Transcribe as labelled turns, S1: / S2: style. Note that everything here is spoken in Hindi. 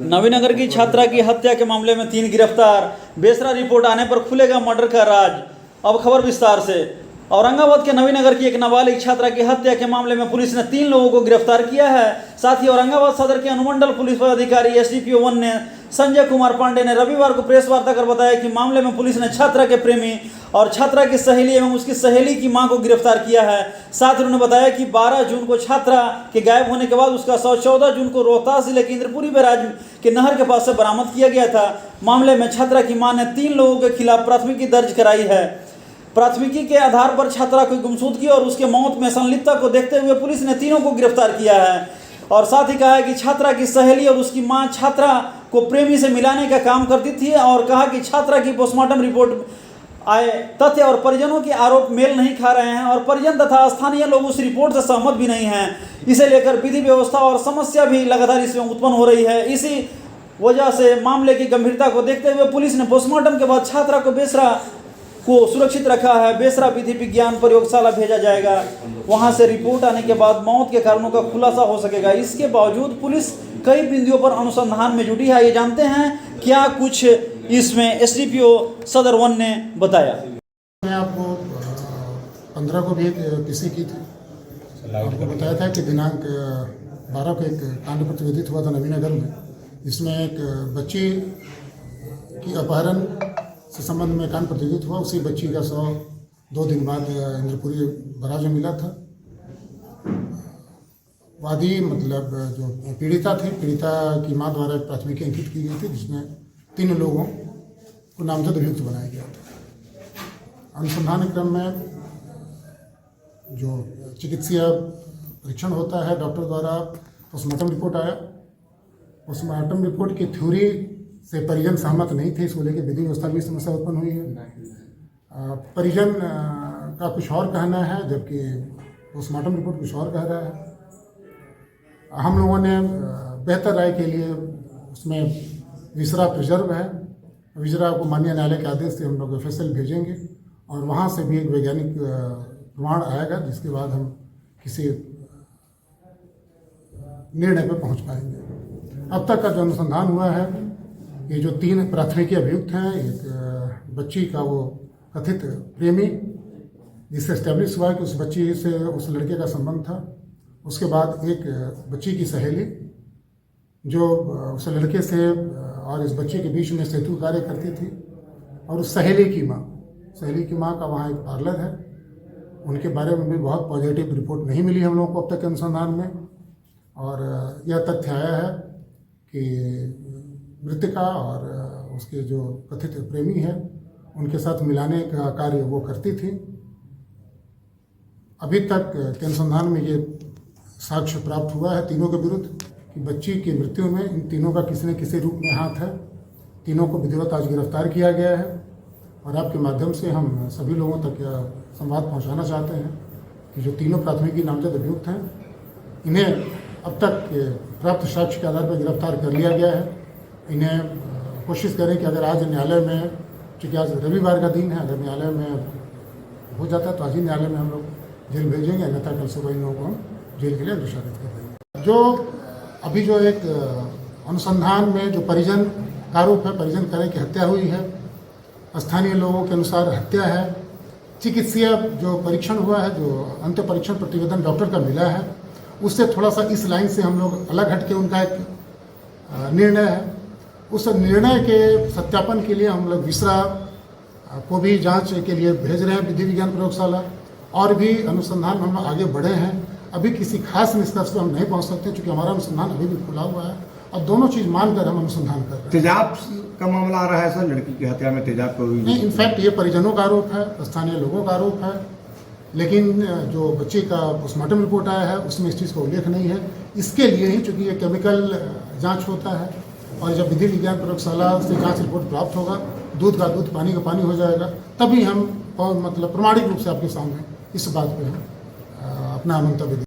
S1: नवीनगर की छात्रा की हत्या के मामले में 3 गिरफ्तार। बेसरा रिपोर्ट आने पर खुलेगा मर्डर का राज। अब खबर विस्तार से। औरंगाबाद के नवीनगर की एक नाबालिग छात्रा की हत्या के मामले में पुलिस ने 3 लोगों को गिरफ्तार किया है। साथ ही औरंगाबाद सदर के अनुमंडल पुलिस पदाधिकारी एसडीपीओ 1 ने संजय कुमार पांडे ने रविवार को प्रेस वार्ता कर बताया कि मामले में पुलिस ने छात्रा के प्रेमी और छात्रा की सहेली एवं उसकी सहेली की मां को गिरफ्तार किया है। साथ ही उन्होंने बताया कि 12 जून को छात्रा के गायब होने के बाद उसका शव 14 जून को रोहतास जिले के इंद्रपुरी बैराज के नहर के पास से बरामद किया गया था। मामले में छात्रा की मां ने 3 लोगों के खिलाफ प्राथमिकी दर्ज कराई है। प्राथमिकी के आधार पर छात्रा को गुमशुदगी और उसके मौत में संलिप्तता को देखते हुए पुलिस ने तीनों को गिरफ्तार किया है। और साथ ही कहा है कि छात्रा की सहेली और उसकी मां छात्रा को प्रेमी से मिलाने का काम करती थी और कहा कि छात्रा की पोस्टमार्टम रिपोर्ट आए तथ्य और परिजनों के आरोप मेल नहीं खा रहे हैं और परिजन तथा स्थानीय लोग उस रिपोर्ट से सहमत भी नहीं हैं। इसे लेकर विधि व्यवस्था और समस्या भी लगातार इसमें उत्पन्न हो रही है। इसी वजह से मामले की गंभीरता को देखते हुए पुलिस ने पोस्टमार्टम के बाद छात्रा को बेसरा को सुरक्षित रखा है। बेसरा विधि विज्ञान प्रयोगशाला भेजा जाएगा। वहां से रिपोर्ट आने के बाद मौत के कारणों का खुलासा हो सकेगा। इसके बावजूद पुलिस कई बिंदुओं पर अनुसंधान में जुटी है। ये जानते हैं क्या कुछ इसमें एसडीपीओ सदर 1 ने बताया।
S2: मैं आपको 15 को भी किसी की आपको बताया था कि दिनांक 12 को एक कांड प्रतिवेदित हुआ था नवीनगर में, जिसमें एक बच्ची की अपहरण से संबंध में कांड प्रतिवेदित हुआ। उसी बच्ची का शव 2 दिन बाद इंद्रपुरी बैराज में मिला था। वादी मतलब जो पीड़िता थी, पीड़िता की मां द्वारा एक प्राथमिकी अंकित की गई थी जिसमें 3 लोगों को नामजद अभियुक्त बनाया गया था। अनुसंधान क्रम में जो चिकित्सीय परीक्षण होता है डॉक्टर द्वारा पोस्टमार्टम रिपोर्ट आया। पोस्टमार्टम रिपोर्ट की थ्योरी से परिजन सहमत नहीं थे, इसको लेकर विधि व्यवस्था में समस्या उत्पन्न हुई है। परिजन का कुछ और कहना है जबकि पोस्टमार्टम रिपोर्ट कुछ और कह रहा है। हम लोगों ने बेहतर राय के लिए उसमें विसरा प्रिजर्व है, विसरा को माननीय न्यायालय के आदेश से हम लोग FSL भेजेंगे और वहाँ से भी एक वैज्ञानिक प्रमाण आएगा जिसके बाद हम किसी निर्णय पर पहुँच पाएंगे। अब तक का जो अनुसंधान हुआ है, ये जो 3 प्राथमिकी अभियुक्त हैं, एक बच्ची का वो कथित प्रेमी जिससे एस्टेब्लिश हुआ कि उस बच्ची से उस लड़के का संबंध था। उसके बाद एक बच्ची की सहेली जो उस लड़के से और इस बच्चे के बीच में सेतु कार्य करती थी, और उस सहेली की माँ का वहाँ एक पार्लर है। उनके बारे में भी बहुत पॉजिटिव रिपोर्ट नहीं मिली हम लोगों को अब तक के अनुसंधान में। और यह तथ्य आया है कि मृतका और उसके जो कथित प्रेमी है उनके साथ मिलाने का कार्य वो करती थी। अभी तक के अनुसंधान में ये साक्ष्य प्राप्त हुआ है तीनों के विरुद्ध कि बच्ची की मृत्यु में इन तीनों का किसी न किसी रूप में हाथ है। तीनों को विधिवत आज गिरफ्तार किया गया है और आपके माध्यम से हम सभी लोगों तक यह संवाद पहुंचाना चाहते हैं कि जो तीनों प्राथमिकी नामजद अभियुक्त हैं, इन्हें अब तक प्राप्त साक्ष्य के आधार पर गिरफ्तार कर लिया गया है। इन्हें कोशिश करें कि अगर आज न्यायालय में, चूँकि आज रविवार का दिन है, अगर न्यायालय में हो जाता है तो आज ही न्यायालय में हम लोग जेल भेजेंगे, अन्यथा कल सुबह इन लोगों को हम जेल के लिए अग्रसर करेंगे। जो अभी जो एक अनुसंधान में जो परिजन का आरोप है, परिजन करें कि हत्या हुई है, स्थानीय लोगों के अनुसार हत्या है। चिकित्सीय जो परीक्षण हुआ है, जो अंत्य परीक्षण प्रतिवेदन डॉक्टर का मिला है, उससे थोड़ा सा इस लाइन से हम लोग अलग हट के उनका एक निर्णय है। उस निर्णय के सत्यापन के लिए हम लोग विसरा को भी जांच के लिए भेज रहे हैं विधि विज्ञान प्रयोगशाला, और भी अनुसंधान हम आगे बढ़े हैं। अभी किसी खास निष्कर्ष पर हम नहीं पहुंच सकते क्योंकि हमारा अनुसंधान अभी भी खुला हुआ है और दोनों चीज़ मानकर हम अनुसंधान कर रहे हैं।
S3: तेजाब का मामला आ रहा है सर, लड़की की हत्या में तेजाब का
S2: नहीं, इनफैक्ट ये परिजनों का आरोप है, स्थानीय लोगों का आरोप है, लेकिन जो बच्चे का पोस्टमार्टम रिपोर्ट आया है उसमें इस चीज़ का उल्लेख नहीं है। इसके लिए ही चूँकि ये केमिकल जांच होता है और जब विधि विज्ञान प्रयोगशाला से जांच रिपोर्ट प्राप्त होगा, दूध का दूध पानी का पानी हो जाएगा, तभी हम मतलब प्रमाणिक रूप से आपके सामने इस बात पे हम अपना मंतव्य